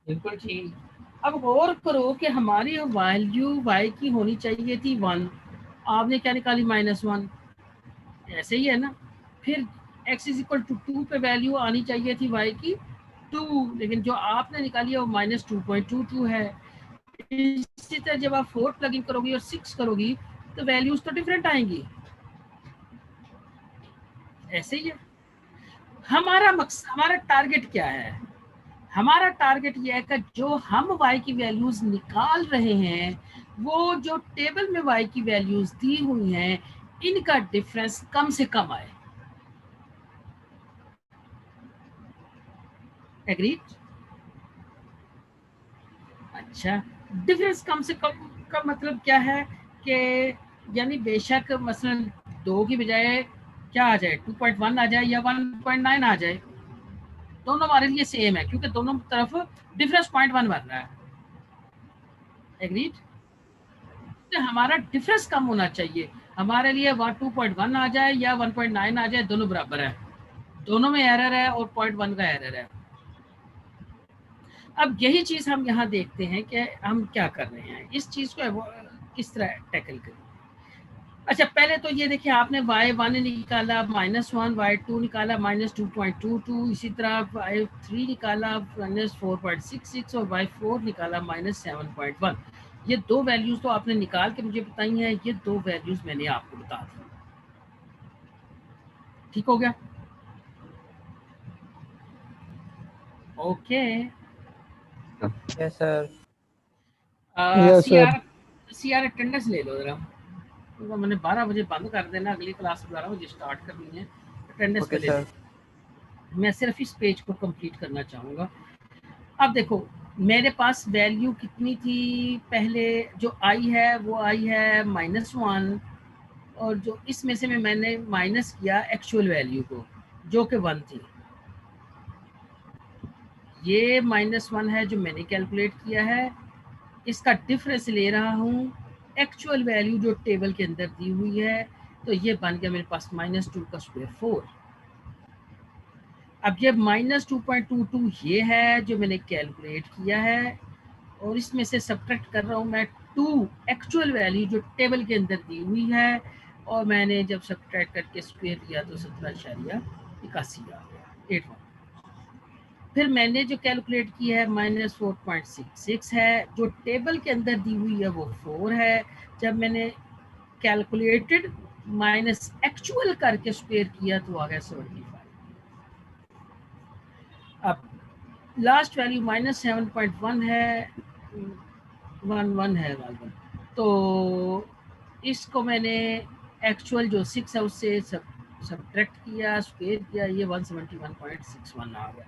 S1: बिल्कुल ठीक। अब गौर करो कि हमारी वैल्यू y की होनी चाहिए थी 1, आपने क्या निकाली -1, ऐसे ही है ना। फिर x इज इक्वल टू 2 पे वैल्यू आनी चाहिए थी y की 2, लेकिन जो आपने निकाली है वो -2.22 है। इसी तरह जब आप 4 प्लग इन करोगी और 6 करोगी तो वैल्यूज तो डिफरेंट आएंगी, ऐसे ही है। हमारा टारगेट क्या है? हमारा टारगेट ये है कि जो हम y की वैल्यूज निकाल रहे हैं वो जो टेबल में y की वैल्यूज दी हुई हैं इनका डिफरेंस कम से कम आए। एग्रीड? अच्छा, डिफरेंस कम से कम का मतलब क्या है कि यानी बेशक मसलन 2 की बजाय क्या आ जाए, 2.1 आ जाए या 1.9 आ जाए, दोनों हमारे लिए सेम है क्योंकि दोनों तरफ डिफरेंस 0.1 बन रहा है। एग्रीड? तो हमारा डिफरेंस कम होना चाहिए, हमारे लिए 2.1 आ जाए या 1.9 आ जाए, दोनों बराबर है, दोनों में एरर है और 0.1 का एरर है। अब यही चीज हम यहाँ देखते हैं कि हम क्या कर रहे हैं, इस चीज को किस तरह टैकल करें। अच्छा, पहले तो ये देखिए, आपने y1 निकाला -1, y2 निकाला -2.22, इसी तरह y3 निकाला -4.66 और y4 निकाला -7.1। ये दो वैल्यूज तो आपने निकाल के मुझे बताई हैं, ये दो वैल्यूज मैंने आपको बता दी। ठीक हो गया? Okay.
S3: Yes sir.
S4: Yes sir.
S1: CR attendance ले लो जरा, तो मैंने 12 बजे बंद कर देना, अगली क्लास 12 बजे स्टार्ट करनी है। अटेंडेंस
S3: ओके
S1: पे ले
S3: सर।
S1: लो, मैं सिर्फ इस पेज को कंप्लीट करना चाहूँगा। अब देखो मेरे पास वैल्यू कितनी थी पहले, जो आई है वो आई है -1, और जो इसमें से मैंने माइनस किया एक्चुअल वैल्यू को जो कि 1 थी। ये -1 है जो मैंने कैलकुलेट किया है, इसका डिफरेंस ले रहा हूँ एक्चुअल वैल्यू जो टेबल के अंदर दी हुई है, तो ये बन गया मेरे पास -2 का स्क्वायर 4। अब ये -2.22 ये है जो मैंने कैलकुलेट किया है, और इसमें से सब्ट्रैक्ट कर रहा हूँ मैं 2 एक्चुअल वैल्यू जो टेबल के अंदर दी हुई है, और मैंने जब सब्ट्रैक्ट करके स्क्वायर किया तो 17.81 आ गया, 81। फिर मैंने जो कैलकुलेट किया है -4.66 है, जो टेबल के अंदर दी हुई है वो 4 है, जब मैंने कैलकुलेटेड माइनस एक्चुअल करके स्क्वायर किया तो आ गया 75। अब लास्ट वैल्यू -7.1 है, 11 है गालिबन, तो इसको मैंने एक्चुअल जो 6 है उससे सब्ट्रैक्ट किया, स्क्वायर किया, ये 171.61 आ गया।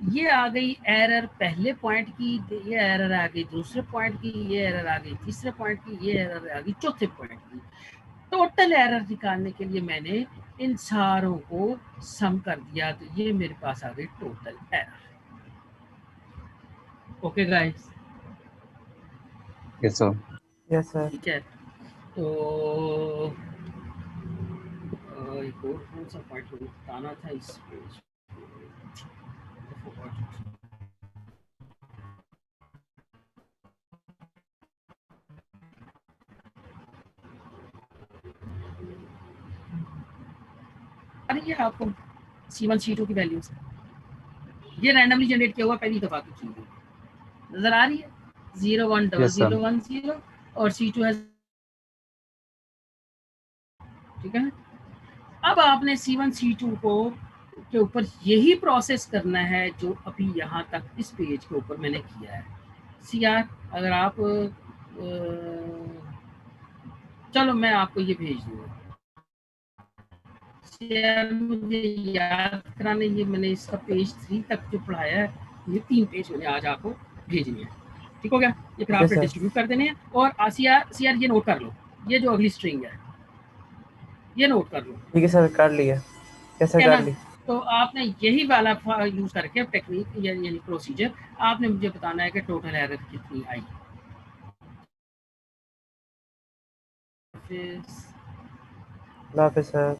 S1: ये आ गई एरर पहले पॉइंट की, ये एरर आ गई दूसरे पॉइंट की, ये एरर आ गई तीसरे पॉइंट की, ये एरर आ गई चौथे पॉइंट की। टोटल एरर निकालने के लिए मैंने इन सारों को सम कर दिया, तो ये मेरे पास आ गई total error. Okay guys?
S2: Yes sir.
S3: Yes sir.
S1: ठीक है, तो एक और कौन सा पॉइंट बताना था इस पेज अरे ये आपको C1 C2 की वैल्यूज ये रैंडमली जनरेट किया हुआ पहली दफा की चीज है, नजर आ रही है? 010010 और C2 है, ठीक है। अब आपने C1 C2 को के ऊपर यही प्रोसेस करना है जो अभी यहाँ तक इस पेज के ऊपर मैंने किया है। CR अगर आप चलो मैं आपको ये भेज दूंगा, मुझे याद कराने, ये मैंने इसका पेज 3 तक जो पढ़ाया है, ये 3 पेज मैंने आज आपको भेजनी है। ठीक हो गया? ये फिर आपने डिस्ट्रीब्यूट कर देने हैं, और CR ये नोट कर लो, ये जो अगली स्ट्रिंग है ये नोट कर लो।
S3: ठीक है सर, कर लिया। कैसे कर ली?
S1: तो आपने यही वाला यूज़ करके टेक्निक यानी प्रोसीजर आपने मुझे बताना है कि टोटल एरर कितनी आई।
S5: अल्लाह हाफ़िज़ सर।